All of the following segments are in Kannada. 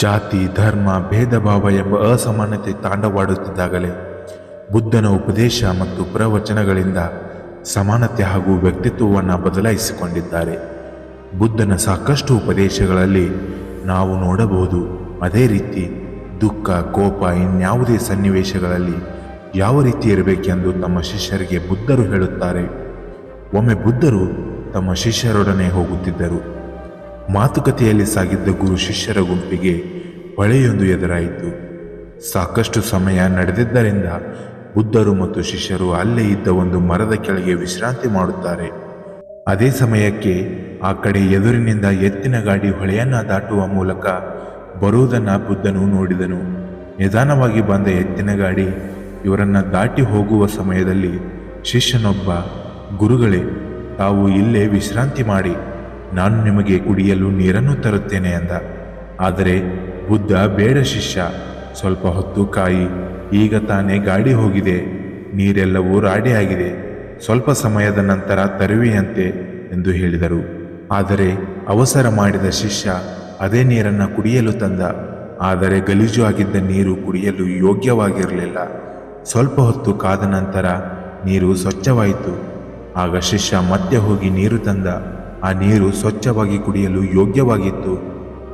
ಜಾತಿ ಧರ್ಮ ಭೇದ ಭಾವ ಎಂಬ ಅಸಮಾನತೆ ತಾಂಡವಾಡುತ್ತಿದ್ದಾಗಲೇ ಬುದ್ಧನ ಉಪದೇಶ ಮತ್ತು ಪ್ರವಚನಗಳಿಂದ ಸಮಾನತೆ ಹಾಗೂ ವ್ಯಕ್ತಿತ್ವವನ್ನು ಬದಲಾಯಿಸಿಕೊಂಡಿದ್ದಾರೆ. ಬುದ್ಧನ ಸಾಕಷ್ಟು ಉಪದೇಶಗಳಲ್ಲಿ ನಾವು ನೋಡಬಹುದು. ಅದೇ ರೀತಿ ದುಃಖ, ಕೋಪ, ಇನ್ಯಾವುದೇ ಸನ್ನಿವೇಶಗಳಲ್ಲಿ ಯಾವ ರೀತಿ ಇರಬೇಕೆಂದು ತಮ್ಮ ಶಿಷ್ಯರಿಗೆ ಬುದ್ಧರು ಹೇಳುತ್ತಾರೆ. ಒಮ್ಮೆ ಬುದ್ಧರು ತಮ್ಮ ಶಿಷ್ಯರೊಡನೆ ಹೋಗುತ್ತಿದ್ದರು. ಮಾತುಕತೆಯಲ್ಲಿ ಸಾಗಿದ್ದ ಗುರು ಶಿಷ್ಯರ ಗುಂಪಿಗೆ ಹೊಳೆಯೊಂದು ಎದುರಾಯಿತು. ಸಾಕಷ್ಟು ಸಮಯ ನಡೆದಿದ್ದರಿಂದ ಬುದ್ಧರು ಮತ್ತು ಶಿಷ್ಯರು ಅಲ್ಲೇ ಇದ್ದ ಒಂದು ಮರದ ಕೆಳಗೆ ವಿಶ್ರಾಂತಿ ಮಾಡುತ್ತಾರೆ. ಅದೇ ಸಮಯಕ್ಕೆ ಆ ಕಡೆ ಎದುರಿನಿಂದ ಎತ್ತಿನ ಗಾಡಿ ಹೊಳೆಯನ್ನ ದಾಟುವ ಮೂಲಕ ಬರುವುದನ್ನು ಬುದ್ಧನು ನೋಡಿದನು. ನಿಧಾನವಾಗಿ ಬಂದ ಎತ್ತಿನ ಗಾಡಿ ಇವರನ್ನ ದಾಟಿ ಹೋಗುವ ಸಮಯದಲ್ಲಿ ಶಿಷ್ಯನೊಬ್ಬ, ಗುರುಗಳೇ, ತಾವು ಇಲ್ಲೇ ವಿಶ್ರಾಂತಿ ಮಾಡಿ, ನಾನು ನಿಮಗೆ ಕುಡಿಯಲು ನೀರನ್ನು ತರುತ್ತೇನೆ ಎಂದ. ಆದರೆ ಬುದ್ಧ, ಬೇಡ ಶಿಷ್ಯ, ಸ್ವಲ್ಪ ಹೊತ್ತು ಕಾಯಿ, ಈಗ ತಾನೇ ಗಾಡಿ ಹೋಗಿದೆ, ನೀರೆಲ್ಲವೂ ರಾಡಿಯಾಗಿದೆ, ಸ್ವಲ್ಪ ಸಮಯದ ನಂತರ ತರುವೆಯಂತೆ ಎಂದು ಹೇಳಿದರು. ಆದರೆ ಅವಸರ ಮಾಡಿದ ಶಿಷ್ಯ ಅದೇ ನೀರನ್ನು ಕುಡಿಯಲು ತಂದ. ಆದರೆ ಗಲೀಜು ಆಗಿದ್ದ ನೀರು ಕುಡಿಯಲು ಯೋಗ್ಯವಾಗಿರಲಿಲ್ಲ. ಸ್ವಲ್ಪ ಹೊತ್ತು ಕಾದ ನಂತರ ನೀರು ಸ್ವಚ್ಛವಾಯಿತು. ಆಗ ಶಿಷ್ಯ ಮತ್ತೆ ಹೋಗಿ ನೀರು ತಂದ. ಆ ನೀರು ಸ್ವಚ್ಛವಾಗಿ ಕುಡಿಯಲು ಯೋಗ್ಯವಾಗಿತ್ತು.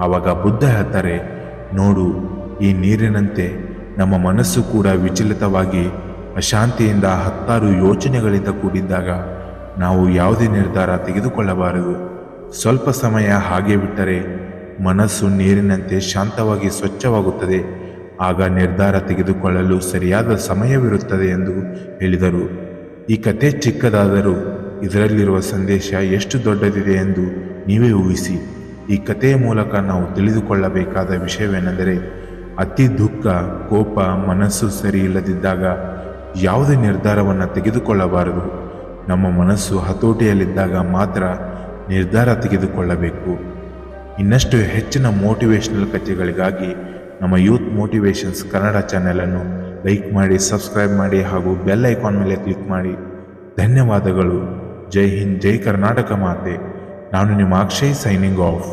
ಆವಾಗ ಬುದ್ಧ ಹೇಳ್ತಾರೆ, ನೋಡು, ಈ ನೀರಿನಂತೆ ನಮ್ಮ ಮನಸ್ಸು ಕೂಡ ವಿಚಲಿತವಾಗಿ ಅಶಾಂತಿಯಿಂದ ಹತ್ತಾರು ಯೋಚನೆಗಳಿಂದ ಕೂಡಿದ್ದಾಗ ನಾವು ಯಾವುದೇ ನಿರ್ಧಾರ ತೆಗೆದುಕೊಳ್ಳಬಾರದು. ಸ್ವಲ್ಪ ಸಮಯ ಹಾಗೆ ಬಿಟ್ಟರೆ ಮನಸ್ಸು ನೀರಿನಂತೆ ಶಾಂತವಾಗಿ ಸ್ವಚ್ಛವಾಗುತ್ತದೆ. ಆಗ ನಿರ್ಧಾರ ತೆಗೆದುಕೊಳ್ಳಲು ಸರಿಯಾದ ಸಮಯವಿರುತ್ತದೆ ಎಂದು ಹೇಳಿದರು. ಈ ಕತೆ ಚಿಕ್ಕದಾದರೂ ಇದರಲ್ಲಿರುವ ಸಂದೇಶ ಎಷ್ಟು ದೊಡ್ಡದಿದೆ ಎಂದು ನೀವೇ ಊಹಿಸಿ. ಈ ಕಥೆಯ ಮೂಲಕ ನಾವು ತಿಳಿದುಕೊಳ್ಳಬೇಕಾದ ವಿಷಯವೇನೆಂದರೆ, ಅತಿ ದುಃಖ, ಕೋಪ, ಮನಸ್ಸು ಸರಿ ಇಲ್ಲದಿದ್ದಾಗ ಯಾವುದೇ ನಿರ್ಧಾರವನ್ನು ತೆಗೆದುಕೊಳ್ಳಬಾರದು. ನಮ್ಮ ಮನಸ್ಸು ಹತೋಟಿಯಲ್ಲಿದ್ದಾಗ ಮಾತ್ರ ನಿರ್ಧಾರ ತೆಗೆದುಕೊಳ್ಳಬೇಕು. ಇನ್ನಷ್ಟು ಹೆಚ್ಚಿನ ಮೋಟಿವೇಶನಲ್ ಕಥೆಗಳಿಗಾಗಿ ನಮ್ಮ ಯೂತ್ ಮೋಟಿವೇಶನ್ಸ್ ಕನ್ನಡ ಚಾನೆಲನ್ನು ಲೈಕ್ ಮಾಡಿ, ಸಬ್ಸ್ಕ್ರೈಬ್ ಮಾಡಿ ಹಾಗೂ ಬೆಲ್ ಐಕಾನ್ ಮೇಲೆ ಕ್ಲಿಕ್ ಮಾಡಿ. ಧನ್ಯವಾದಗಳು. ಜೈ ಹಿಂದ್, ಜೈ ಕರ್ನಾಟಕ ಮಾತೆ. ನಾನು ನಿಮ್ಮ ಅಕ್ಷಯ್, ಸೈನಿಂಗ್ ಆಫ್.